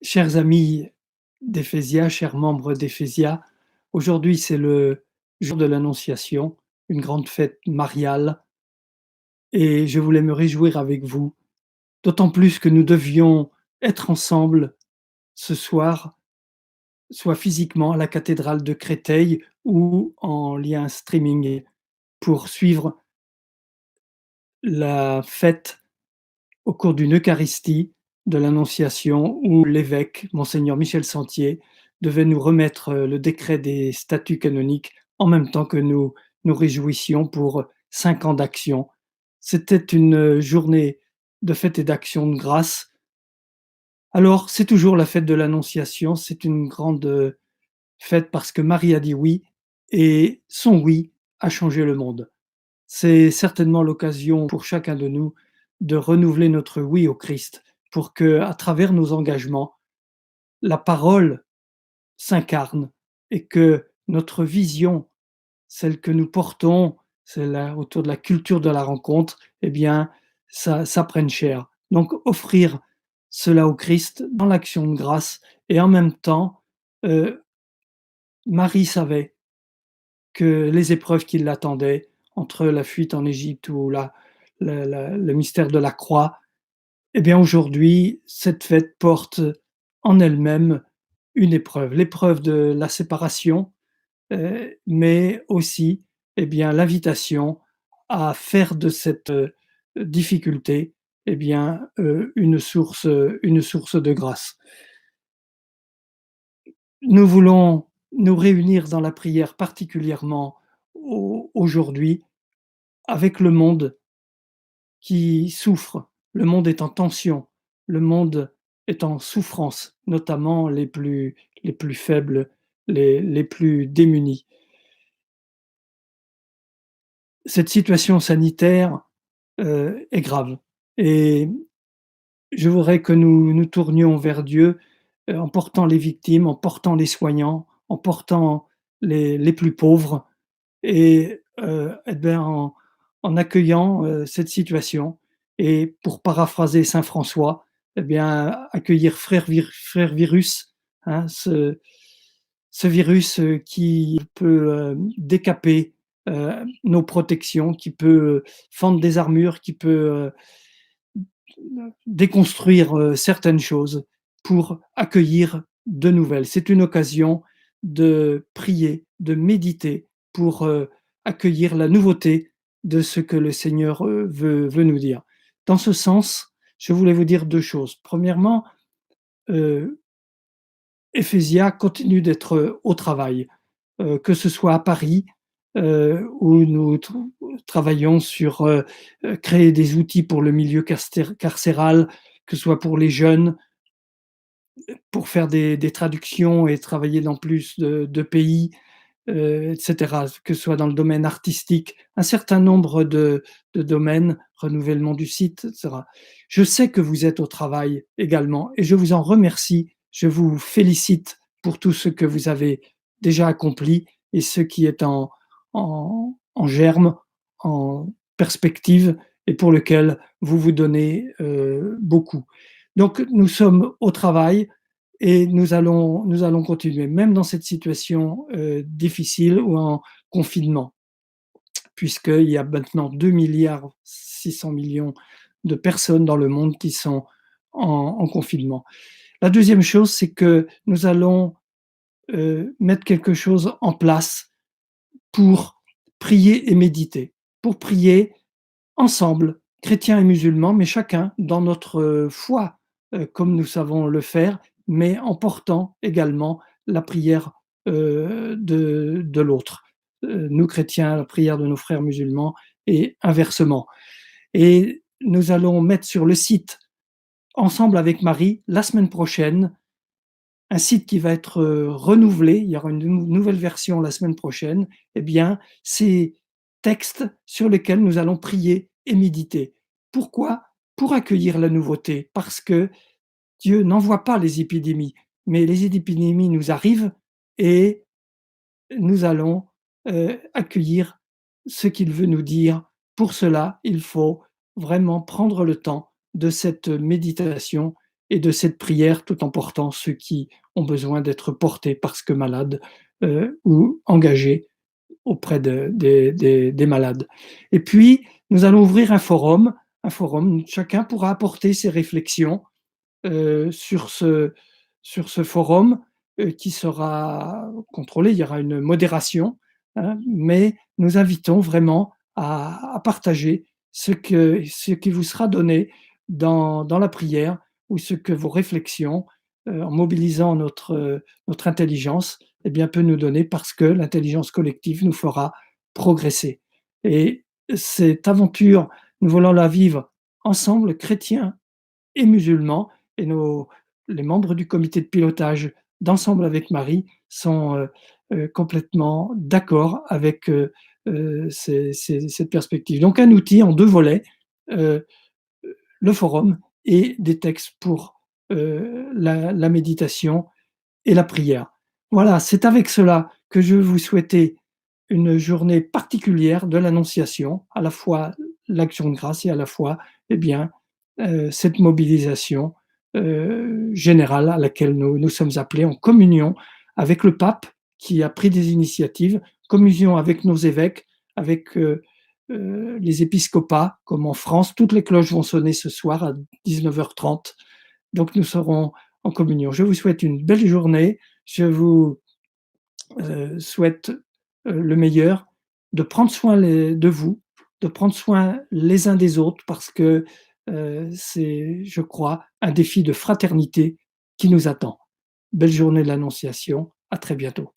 Chers amis d'Éphésia, chers membres d'Éphésia, aujourd'hui c'est le jour de l'Annonciation, une grande fête mariale, et je voulais me réjouir avec vous, d'autant plus que nous devions être ensemble ce soir, soit physiquement à la cathédrale de Créteil ou en lien streaming pour suivre la fête au cours d'une Eucharistie de l'Annonciation où l'évêque, monseigneur Michel Sentier, devait nous remettre le décret des statuts canoniques en même temps que nous nous réjouissions pour 5 ans d'action. C'était une journée de fête et d'action de grâce. Alors, c'est toujours la fête de l'Annonciation, c'est une grande fête parce que Marie a dit oui et son oui a changé le monde. C'est certainement l'occasion pour chacun de nous de renouveler notre oui au Christ pour que, à travers nos engagements, la parole s'incarne et que notre vision, celle que nous portons, celle autour de la culture de la rencontre, eh bien, ça prenne chair. Donc, offrir cela au Christ dans l'action de grâce et en même temps, euh, Marie savait que les épreuves qui l'attendaient, entre la fuite en Égypte ou le mystère de la croix, eh bien aujourd'hui, cette fête porte en elle-même une épreuve, l'épreuve de la séparation, mais aussi eh bien, l'invitation à faire de cette difficulté eh bien, une source de grâce. Nous voulons nous réunir dans la prière particulièrement aujourd'hui avec le monde qui souffre. Le monde est en tension, le monde est en souffrance, notamment les plus faibles, les plus démunis. Cette situation sanitaire est grave et je voudrais que nous nous tournions vers Dieu en portant les victimes, en portant les soignants, en portant les plus pauvres et eh bien, en accueillant cette situation et pour paraphraser saint François, eh bien, accueillir frère virus, hein, ce virus qui peut décaper nos protections, qui peut fendre des armures, qui peut déconstruire certaines choses pour accueillir de nouvelles. C'est une occasion de prier, de méditer pour accueillir la nouveauté de ce que le Seigneur veut nous dire. Dans ce sens, je voulais vous dire deux choses. Premièrement, euh, Ephésia continue d'être au travail, que ce soit à Paris, où nous travaillons sur créer des outils pour le milieu carcéral, que ce soit pour les jeunes, pour faire des traductions et travailler dans plus de pays, etc., que ce soit dans le domaine artistique, un certain nombre de domaines, renouvellement du site, etc. Je sais que vous êtes au travail également et je vous en remercie. Je vous félicite pour tout ce que vous avez déjà accompli et ce qui est en germe, en perspective et pour lequel vous vous donnez beaucoup. Donc nous sommes au travail et nous allons continuer, même dans cette situation difficile ou en confinement, puisqu'il y a maintenant 2,6 milliards de personnes dans le monde qui sont en confinement. La deuxième chose, c'est que nous allons mettre quelque chose en place pour prier et méditer, pour prier ensemble, chrétiens et musulmans, mais chacun dans notre foi, comme nous savons le faire, mais en portant également la prière de l'autre. Nous, chrétiens, la prière de nos frères musulmans et inversement. Et nous allons mettre sur le site, ensemble avec Marie, la semaine prochaine, un site qui va être renouvelé, il y aura une nouvelle version la semaine prochaine, eh bien, ces textes sur lesquels nous allons prier et méditer. Pourquoi? Pour accueillir la nouveauté, parce que Dieu n'envoie pas les épidémies, mais les épidémies nous arrivent et nous allons accueillir ce qu'il veut nous dire. Pour cela, il faut vraiment prendre le temps de cette méditation et de cette prière tout en portant ceux qui ont besoin d'être portés parce que malades, ou engagés auprès des malades. Et puis, nous allons ouvrir un forum, chacun pourra apporter ses réflexions sur ce forum qui sera contrôlé. Il y aura une modération, hein, mais nous invitons vraiment à partager ce qui vous sera donné dans la prière ou ce que vos réflexions, en mobilisant notre intelligence, eh bien, peut nous donner parce que l'intelligence collective nous fera progresser. Et cette aventure, nous voulons la vivre ensemble, chrétiens et musulmans, et les membres du comité de pilotage d'Ensemble avec Marie sont complètement d'accord avec cette perspective. Donc un outil en deux volets, euh, le forum et des textes pour la méditation et la prière. Voilà, c'est avec cela que je veux vous souhaiter une journée particulière de l'Annonciation, à la fois l'action de grâce et à la fois, eh bien, cette mobilisation générale à laquelle nous sommes appelés en communion avec le pape qui a pris des initiatives, communion avec nos évêques, avec les épiscopats, comme en France. Toutes les cloches vont sonner ce soir à 19h30. Donc nous serons en communion. Je vous souhaite une belle journée. Je vous souhaite le meilleur, de prendre soin de vous, de prendre soin les uns des autres, parce que c'est, je crois, un défi de fraternité qui nous attend. Belle journée de l'Annonciation, à très bientôt.